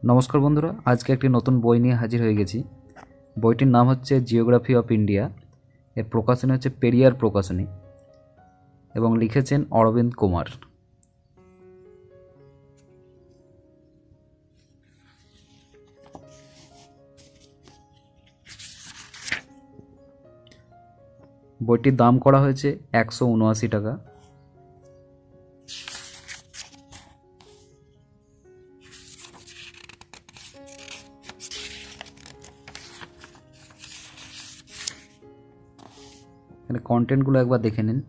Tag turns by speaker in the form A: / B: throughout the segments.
A: নমস্কার বন্ধুরা, আজকে একটি নতুন বই নিয়ে হাজির হয়ে গেছি। বইটির নাম হচ্ছে জিওগ্রাফি অফ ইন্ডিয়া। এর প্রকাশনী হচ্ছে পেরিয়ার প্রকাশনী এবং লিখেছেন অরবিন্দ কুমার। বইটির দাম করা হয়েছে 179 টাকা। এখানে কন্টেন্টগুলো একবার দেখে নিন।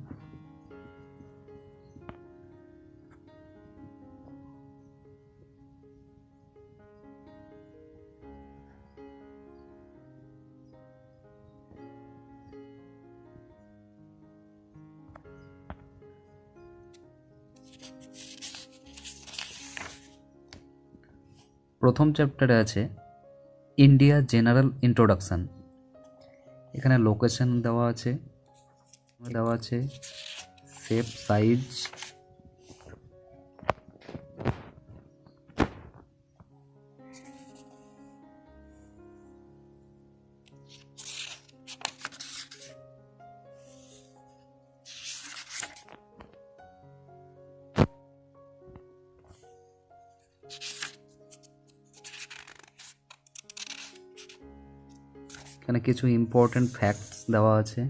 A: প্রথম চ্যাপ্টারে আছে ইন্ডিয়া জেনারেল ইন্ট্রোডাকশান। এখানে লোকেশন দেওয়া আছে শেপ, সাইজ, এখানে কিছু ইম্পর্টেন্ট ফ্যাক্টস দেওয়া আছে।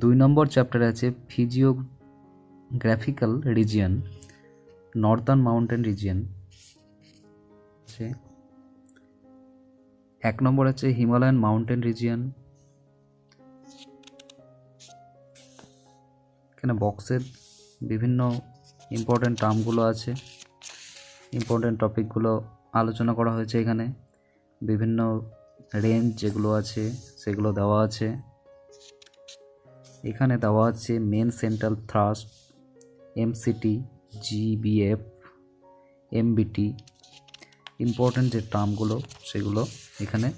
A: দুই নম্বর চ্যাপ্টারে আছে ফিজিওগ্রাফিক্যাল রিজিয়ন, নর্দার্ন মাউন্টেন রিজিয়ন। এক নম্বর আছে হিমালয়ান মাউন্টেন রিজিয়ন। এখানে বক্সের বিভিন্ন ইম্পর্টেন্ট টার্মগুলো আছে, ইম্পর্টেন্ট টপিকগুলো আলোচনা করা হয়েছে। এখানে বিভিন্ন রেঞ্জ যেগুলো আছে সেগুলো দেওয়া আছে। এখানে দেওয়া আছে main central thrust, MCT, GBF, MBT, important যে টার্মগুলো সেগুলো এখানে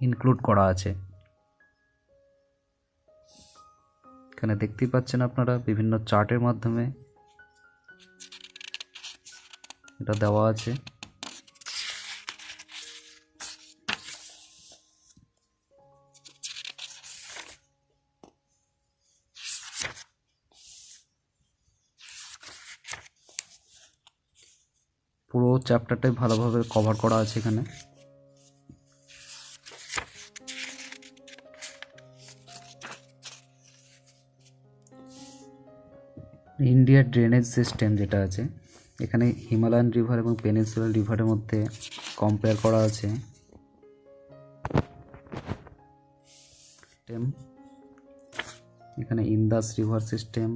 A: ইনক্লুড করা আছে। এখানে দেখতেই পাচ্ছেন আপনারা বিভিন্ন চার্টের মাধ্যমে এটা দেওয়া আছে। পুরো চ্যাপ্টারটাই ভালোভাবে কভার করা আছে এখানে। ইন্ডিয়ার ড্রেনেজ সিস্টেম যেটা আছে, এখানে হিমালয়ান রিভার এবং পেনিনসুলার রিভারের মধ্যে কম্পেয়ার করা আছে। এখানে Indus river system,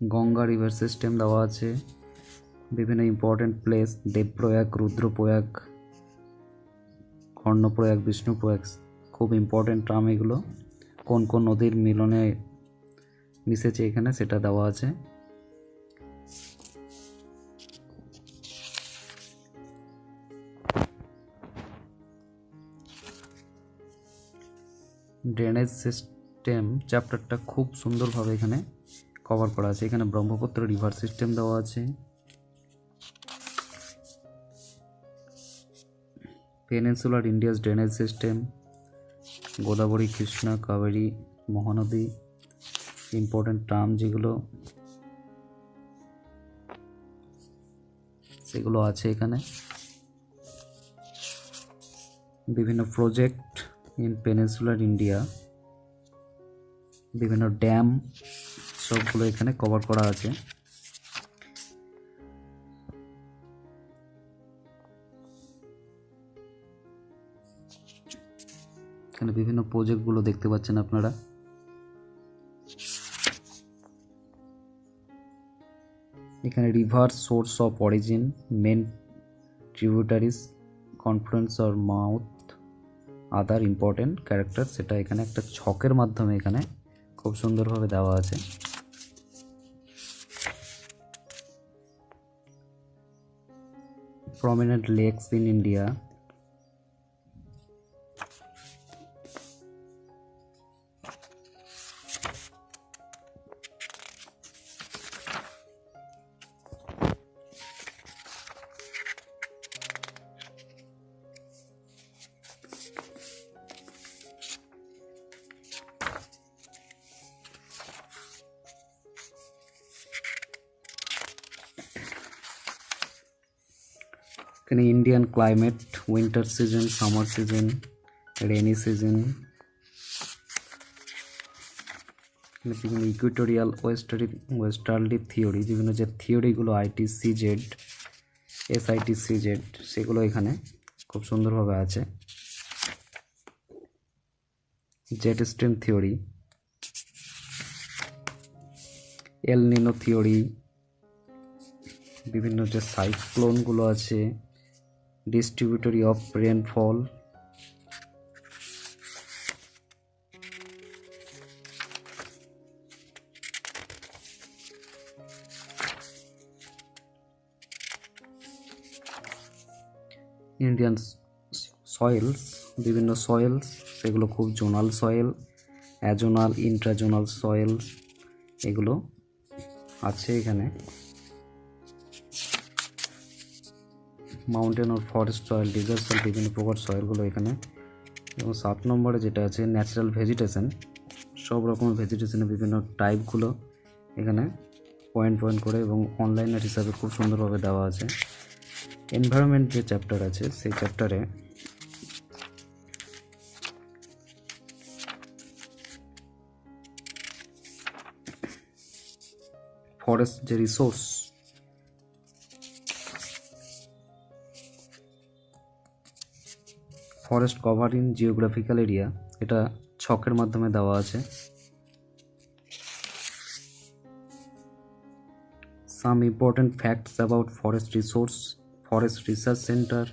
A: Ganga river system দেওয়া আছে। বিভিন্ন ইম্পর্টেন্ট প্লেস, দেবপ্রয়াগ, রুদ্রপ্রয়াগ, কর্ণপ্রয়াগ, বিষ্ণুপ্রয়াগ, খুব ইম্পর্টেন্ট টার্ম এগুলো। কোন কোন নদীর মিলনে মিশেছে এখানে সেটা দেওয়া আছে। ড্রেনেজ সিস্টেম চ্যাপ্টারটা খুব সুন্দরভাবে এখানে কভার করা আছে। এখানে ব্রহ্মপুত্র রিভার সিস্টেম দেওয়া আছে, peninsular India's drainage system, Godavari, Krishna, Kaveri, Mahanadi, important term যেগুলো সেগুলো আছে এখানে। বিভিন্ন প্রজেক্ট ইন পেনিনসুলার ইন্ডিয়া, বিভিন্ন ড্যাম সবগুলো এখানে কভার করা আছে। এখানে বিভিন্ন প্রজেক্টগুলো দেখতে পাচ্ছেন আপনারা। এখানে river source of origin, main tributaries, confluence or mouth, other important character, সেটা এখানে একটা ছকের মাধ্যমে এখানে খুব সুন্দরভাবে দেওয়া আছে। prominent lakes in India. Indian climate, winter season, summer season, rainy season, বিভিন্ন ইকুয়েটোরিয়াল ওয়েস্টার্লি থিওরি, বিভিন্ন যে থিওরিগুলো ITCZ, SITCZ, সেগুলো এখানে খুব সুন্দরভাবে আছে। Jet stream theory, El Nino theory, বিভিন্ন যে সাইক্লোনগুলো আছে, distributary of rainfall, Indian soils, বিভিন্ন সয়েলস, সেগুলো খুব zonal soil, azonal, intrazonal soils, এগুলো আছে এখানে। Mountain or forest soil, desert soil, বিভিন্ন প্রকার সয়েলগুলো এখানে। এবং 7 নম্বরে যেটা আছে ন্যাচারাল ভেজিটেশন, সব রকমের ভেজিটেশনের বিভিন্ন টাইপগুলো এখানে পয়েন্ট করে এবং অনলাইনের হিসাবে খুব সুন্দরভাবে দেওয়া আছে। এনভায়রনমেন্ট যে চ্যাপ্টার আছে সেই চ্যাপ্টারে ফরেস্ট যে resource, forest cover in geographical area, এটা ছকের মাধ্যমে দেওয়া আছে। Some important facts about forest resource, forest research centre,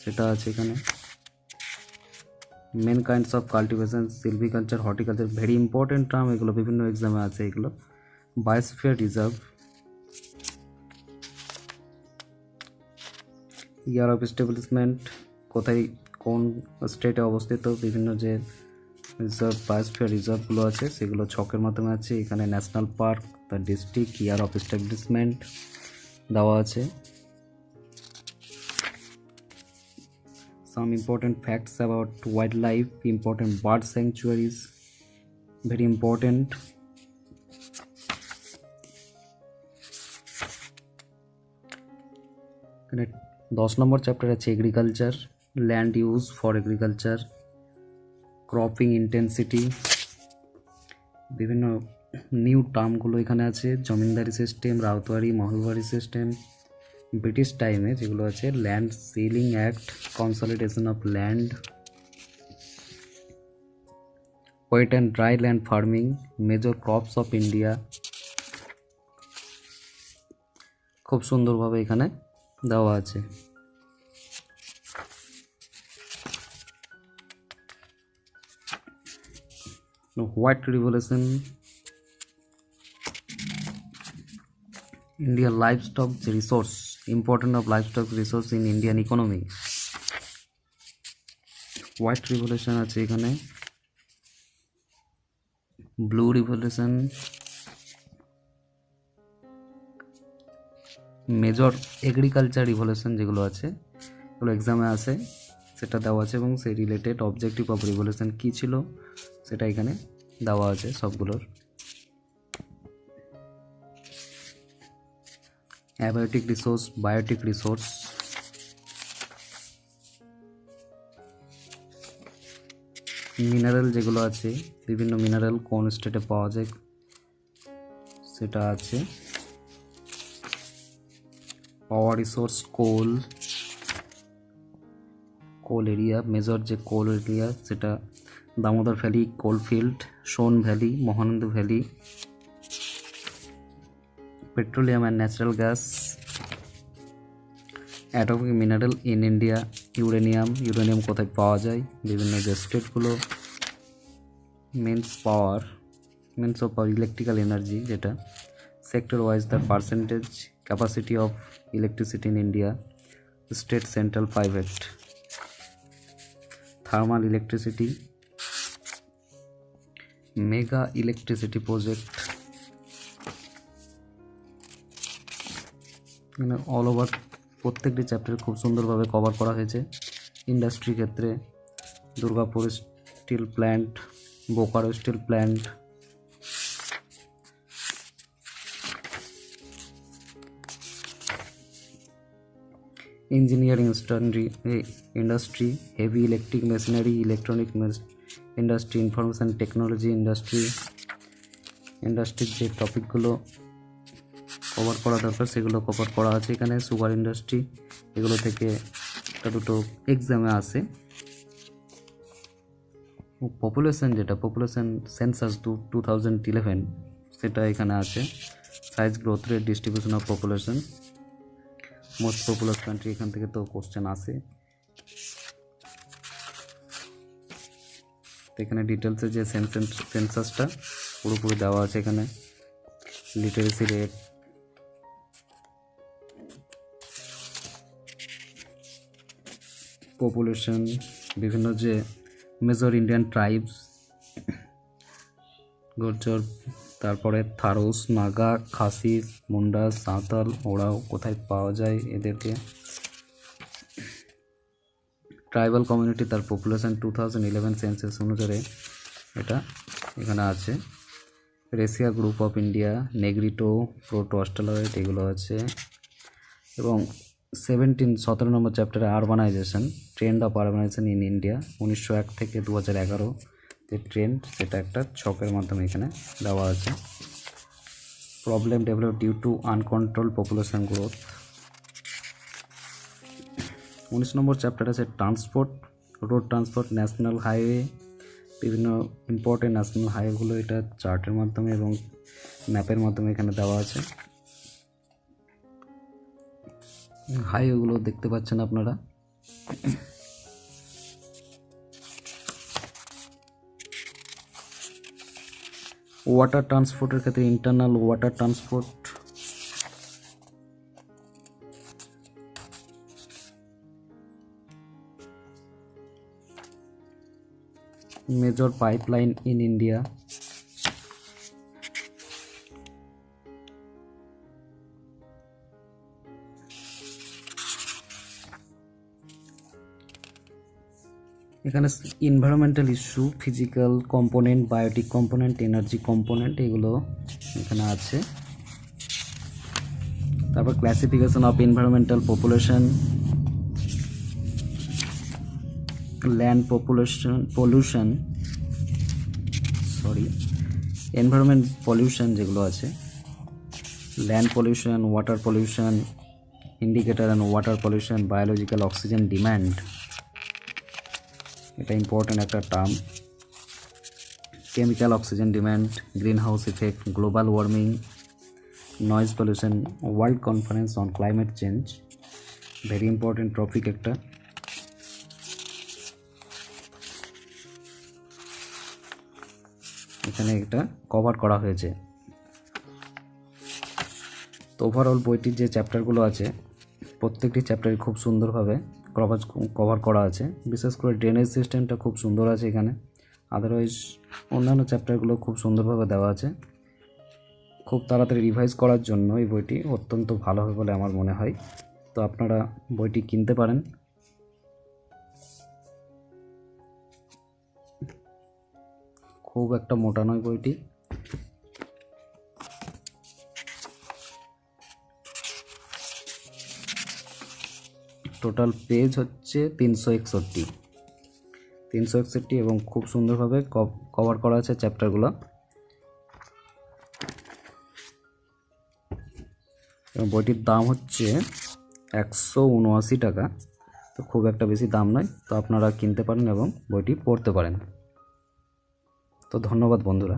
A: সেটা আছে এখানে। Main kinds of cultivation, silviculture, horticulture, very important term, এগুলো বিভিন্ন এক্সামে আছে এগুলো। Biosphere reserve, year of establishment, কোথায় কোন স্টেটে অবস্থিত, বিভিন্ন যে রিজার্ভ, বায়োস্ফিয়ার রিজার্ভগুলো আছে সেগুলো ছকের মাধ্যমে আছে এখানে। National park, the district, year of establishment দেওয়া আছে। Some important facts about wildlife, important bird sanctuaries, very important. এখানে 10 নম্বর চ্যাপ্টার আছে agriculture, land use for agriculture, cropping intensity, বিভিন্ন নিউ টার্মগুলো এখানে আছে। Zamindari system, ryotwari, mahalwari system, British টাইমে যেগুলো আছে, land ceiling act, consolidation of land, wet and dry land farming, major crops of India, খুব সুন্দরভাবে এখানে দেওয়া আছে। White revolution, Indian livestock resource, importance of livestock resource in Indian economy. White revolution আছে এখানে, blue revolution, major agriculture revolution যেগুলো আছে এগুলো এক্সামে আসে, সেটা দেওয়া আছে এবং সেই রিলেটেড অবজেক্টিভ অফ রিভলিউশন কী ছিল সেটা এখানে দেওয়া আছে সবগুলোর। Abiotic resource, biotic resource, mineral যেগুলো আছে, বিভিন্ন মিনারেল কোন স্টেটে পাওয়া যায় সেটা আছে। Power resource, coal, coal area, major যে কোল এরিয়া সেটা Damodar valley, coalfield, Son valley, Mahananda valley. Petroleum and natural gas, atomic mineral in India, uranium, uranium কোথায় পাওয়া যায়, বিভিন্ন যে স্টেটগুলো। Mains of power, electrical energy যেটা sector wise the percentage capacity of electricity in India, state central private, thermal electricity, mega electricity project, মানে all over প্রত্যেকটি chapter খুব সুন্দরভাবে কভার করা হয়েছে। ইন্ডাস্ট্রি ক্ষেত্রে Durgapur steel plant, Bokaro steel plant, engineering industry, heavy electric machinery, electronic industry, information technology ইন্ডাস্ট্রির যে টপিকগুলো কভার করা দরকার সেগুলো কভার করা আছে এখানে। সুগার ইন্ডাস্ট্রি, এগুলো থেকে একটা দুটো এক্সামে আসে। পপুলেশন সেন্সাস 2011 সেটা এখানে আছে। Size, growth rate, distribution of population, most popular country, এখান থেকে তো কোশ্চেন আসে। তো এখানে ডিটেলসে যে সেন্সাসটা পুরোপুরি দেওয়া আছে এখানে। লিটারেসি রেট, পপুলেশন, বিভিন্ন যে মেজর ইন্ডিয়ান ট্রাইবস, গুর্জর, তারপরে থারোস, নাগা, খাসি, মুন্ডা, সাঁওতাল, ওরাও কোথায় পাওয়া যায় এদেরকে। ট্রাইবাল কমিউনিটি, তার পপুলেশন 2011 সেন্সাস অনুসারে এটা এখানে আছে। Racial group of India, Negrito, proto Australoid, এগুলো আছে। এবং 17 নম্বর চ্যাপ্টারে urbanisation, trend of urbanisation in India 1901 থেকে 2011 যে ট্রেন্ড, সেটা একটা ছকের মাধ্যমে এখানে দেওয়া আছে। Problem develop due to uncontrol population growth. 19 নম্বর চ্যাপ্টার আছে transport, road transport, national highway, বিভিন্ন ইম্পর্টেন্ট ন্যাশনাল হাইওয়েগুলো এটা চার্টের মাধ্যমে এবং ম্যাপের মাধ্যমে এখানে দেওয়া আছে। হাইওয়েগুলো দেখতে পাচ্ছেন আপনারা। ওয়াটার ট্রান্সপোর্টের ক্ষেত্রে internal water transport, major pipeline in India, এখানে environmental issue, physical component, biotic component, energy component, এগুলো এখানে আছে। তারপর classification of environmental population, land pollution, environment pollution যেগুলো আছে, land pollution, water pollution, indicator and water pollution, biological oxygen demand, এটা important একটা term, chemical oxygen demand, green house effect, global warming, noise pollution, world conference on climate change, very important topic একটা। এখানে এটা cover করা হয়েছে। তো overall বইটির যে চ্যাপ্টারগুলো আছে প্রত্যেকটি চ্যাপ্টারে খুব সুন্দরভাবে কভার করা আছে। বিশেষ করে ড্রেনেজ সিস্টেমটা খুব সুন্দর আছে এখানে। আদারওয়াইজ অন্যান্য চ্যাপ্টারগুলো খুব সুন্দরভাবে দেওয়া আছে। খুব তাড়াতাড়ি রিভাইজ করার জন্য এই বইটি অত্যন্ত ভালো হবে বলে আমার মনে হয়। তো আপনারা বইটি কিনতে পারেন। খুব একটা মোটা নয় বইটি। টোটাল পেজ হচ্ছে 361 এবং খুব সুন্দরভাবে কভার করা আছে চ্যাপ্টারগুলো। এবং বইটির দাম হচ্ছে 179 টাকা। তো খুব একটা বেশি দাম নয়। তো আপনারা কিনতে পারেন এবং বইটি পড়তে পারেন। তো ধন্যবাদ বন্ধুরা।